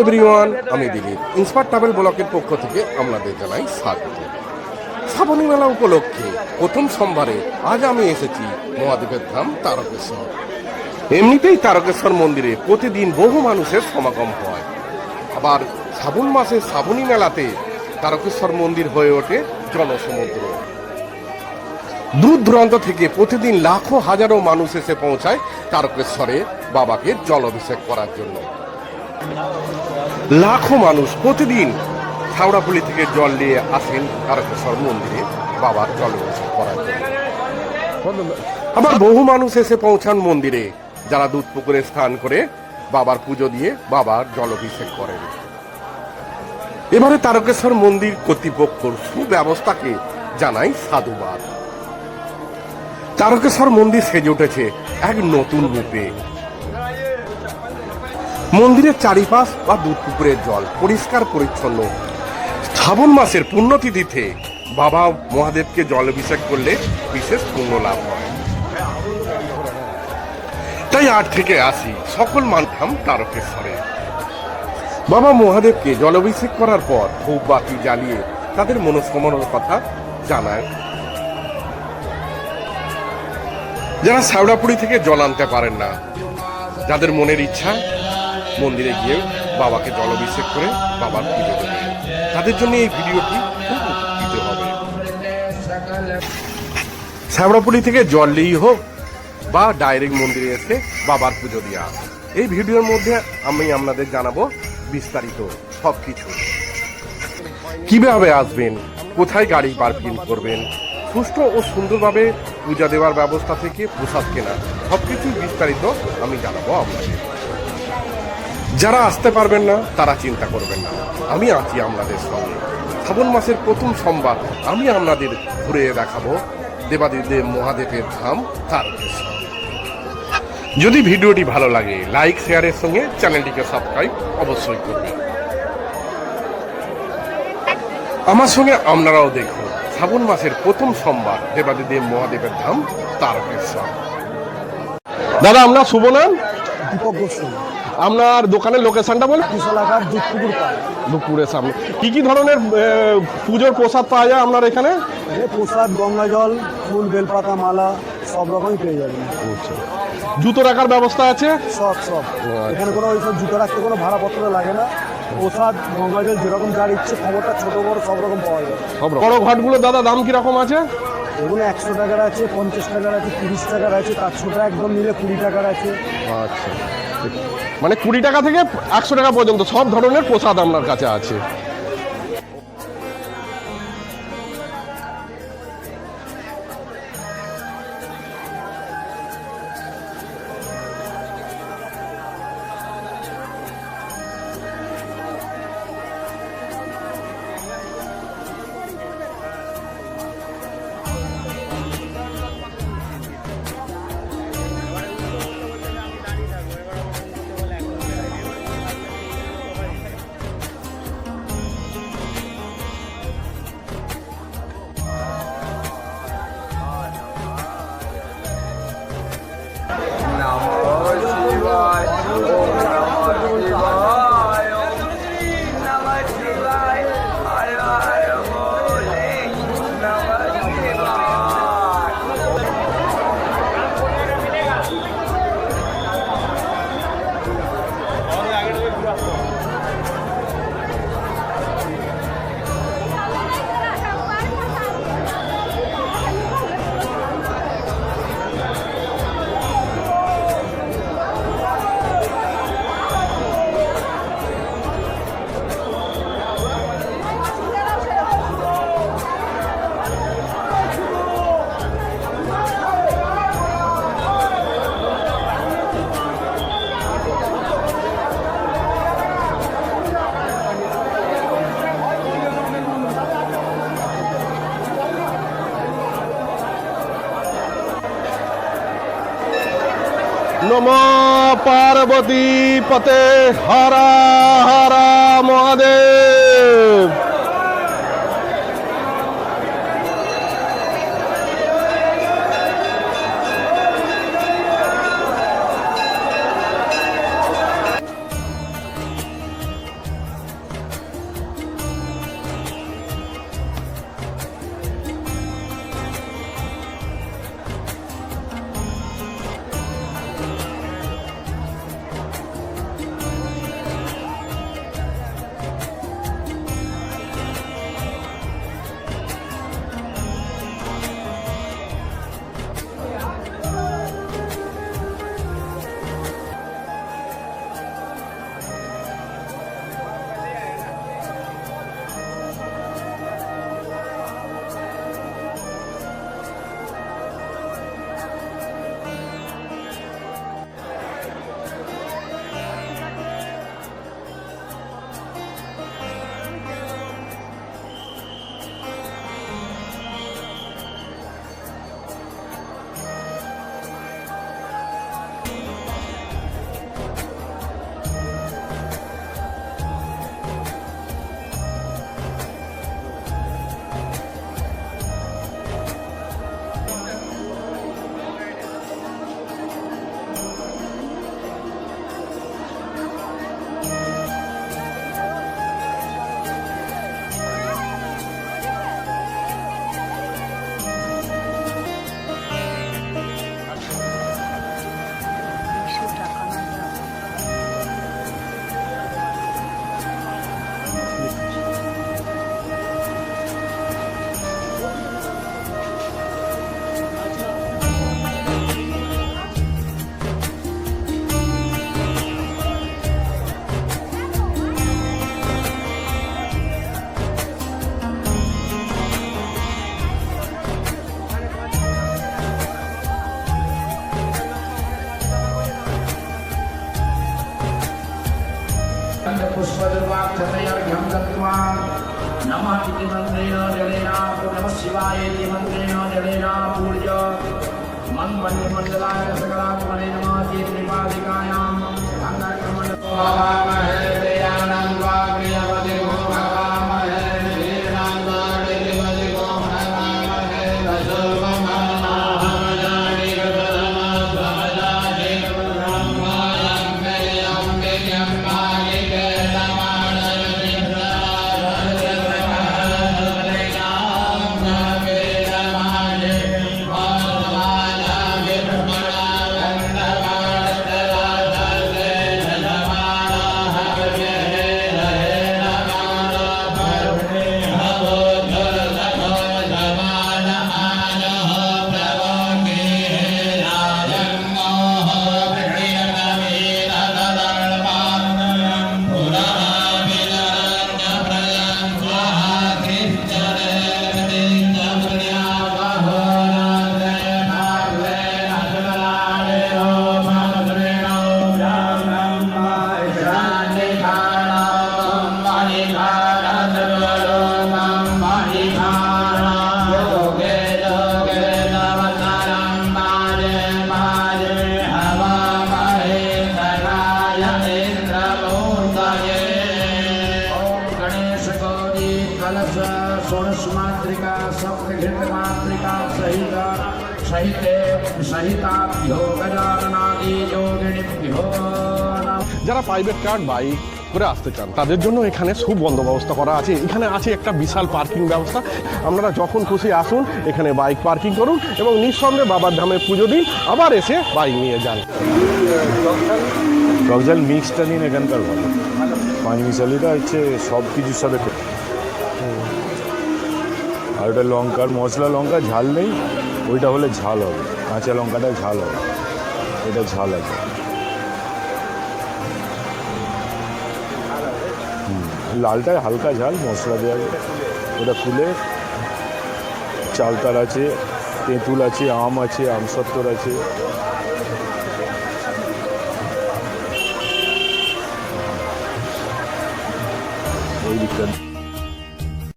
Everyone, আমি Dilip. Inspire travel ব্লকের পক্ষ থেকে আপনাদের জানাই স্বাগত। শ্রাবণী মেলা উপলক্ষে প্রথম সোমবারে আজ আমি এসেছি মহাদেবের ধাম তারকেশ্বর। এমনিতেই তারকেশ্বর মন্দিরে প্রতিদিন বহু মানুষের সমাগম হয়। আবার শ্রাবণ মাসে শ্রাবণী মেলাতে তারকেশ্বর মন্দির হয়ে ওঠে জনসমুদ্র। দূর দূরান্ত থেকে প্রতিদিন লাখো হাজারো মানুষ এসে পৌঁছায় তারকেশ্বরে বাবাকে জলাভিষেক করার জন্য। লাখো মানুষ প্রতিদিন হাওড়াপুলি থেকে জল নিয়ে আসেন তারকেশ্বর মন্দিরে বাবার জলাভিষেক করার জন্য। আবার বহু মানুষ এসে পৌঁছান মন্দিরে, যারা দুধ পুকুরে স্নান করে বাবার পুজো দিয়ে বাবার জলাভিষেক করেন। এবারে তারকেশ্বর মন্দির কর্তৃপক্ষর সুব্যবস্থাকে জানাই সাধুবাদ। তারকেশ্বর মন্দির সেজে উঠেছে এক নতুন রূপে। মন্দিরের চারিপাশ বা দুধ পুকুরের জল পরিষ্কার পরিচ্ছন্ন। শ্রাবণ মাসের পুণ্যতিথিতে বাবা মহাদেবকে জলাভিষেক করলে বিশেষ পুণ্য লাভ হয়। তাই আজ থেকে আসি সকল মানধাম তারকেশ্বরে। বাবা মহাদেবকে জলাভিষেক করার পর ধূপ বাতি জ্বালিয়ে তাদের মনস্কামনার কথা জানায়। যারা শ্যাওড়াপুরি থেকে জল আনতে পারেন না, যাদের মনের ইচ্ছা মন্দিরে গিয়ে বাবাকে জলাভিষেক করে বাবার পুজো দেবে, তাদের জন্য এই ভিডিওটি খুব উপকৃত হবে। শ্যাওড়াপুরি থেকে জল নিয়েই হোক বা ডাইরেক্ট মন্দিরে এসে বাবার পুজো দেওয়া, এই ভিডিওর মধ্যে আমি আপনাদের জানাবো বিস্তারিত সবকিছু। কিভাবে আসবেন, কোথায় গাড়ি পার্কিং করবেন, সুষ্ঠু ও সুন্দরভাবে পূজা দেওয়ার ব্যবস্থা থেকে প্রসাদ কেনা, সবকিছু বিস্তারিত আমি জানাবো আপনাদের। যারা আসতে পারবেন না তারা চিন্তা করবেন না, আমি আছি আপনাদের সঙ্গে। শ্রাবণ মাসের প্রথম সোমবার আমি আপনাদের ঘুরে দেখাবো দেবাদিদেব মহাদেবের ধাম তারকেশ্বর। যদি ভিডিওটি ভালো লাগে লাইক শেয়ারের সঙ্গে চ্যানেলটিকে সাবস্ক্রাইব অবশ্যই করবেন। আমার সঙ্গে আপনারাও দেখুন শ্রাবণ মাসের প্রথম সোমবার দেবাদিদেব মহাদেবের ধাম তারকেশ্বর। দাদা, আপনার শুভ নাম? দীপক গোস্বামী। আপনার দোকানের লোকেশনটা বলে? বিশালাঘাট দুধপুকুর পাড়। দুপুরের সামনে কি কি ধরনের পুজোর প্রসাদ পাওয়া যায় আপনার এখানে? প্রসাদ, গঙ্গা জল, ফুল, বেলপাতা, মালা সব রকমই পেয়ে যাবেন। জুতো রাখার ব্যবস্থা আছে? সব এখানে কোনো ওইসব জুতো রাখতে কোনো ভাড়াপত্র লাগে না। প্রসাদ, গঙ্গা জল যেরকম যার ইচ্ছে খবরটা ছোট বড় সব রকম পাওয়া যায়। বড় ঘটগুলো দাদা দাম কিরকম আছে? এগুলো 100 টাকার আছে, 50 টাকার আছে, 30 টাকার আছে, তার ছোটো একদম নিলে 20 টাকার আছে। আচ্ছা, মানে 20 টাকা থেকে 100 টাকা পর্যন্ত সব ধরনের প্রসাদ আপনার কাছে আছে। নমো পার্বতী পতে হরা হরা মহাদেব। पुष्पदुर्वाक्षतैर्घ्यं दत्त्वा नमः इति मन्त्रेण जलेन नमः शिवाय इति मन्त्रेण जलेन पूज्य मन्मण्डलाय सकलात्मने नमः इति त्रिपादिकायां अङ्गारकमण्डलमहे देयानां वा प्रियवति भवामहे वीरां वा प्रियवति भवामहे वसुमन्नाहमजानि गतमस्वमजानि षोडशमात्रिका सप्तघृतमात्रिका सहिताभ्यो गजाननादि योगिनिभ्यो नमः। যারা প্রাইভেট কার বাইক করে আসতে চান তাদের জন্য এখানে সুবন্দোবস্ত করা আছে। এখানে আছে একটা বিশাল পার্কিং ব্যবস্থা। আপনারা যখন খুশি আসুন, এখানে বাইক পার্কিং করুন এবং নিঃসন্দেহে বাবার ধামে পুজো দিন, আবার এসে বাইক নিয়ে যান। টক ঝাল মিক্সটা নিন, এখানকার ভালো। পাঁচ মিশালিটা হচ্ছে সব কিছুর সাথে আর ওটা লঙ্কার মশলা লঙ্কা ঝাল নেই, ওইটা হলে ঝাল হবে, কাঁচা লঙ্কাটা ঝাল হবে, এটা ঝাল আছে। লালটায় হালকা ঝাল মশলা দেওয়া যায়। ওটা ফুলে চালতার আছে, তেঁতুল আছে, আম আছে, আমসত্তর আছে। এই দিকটা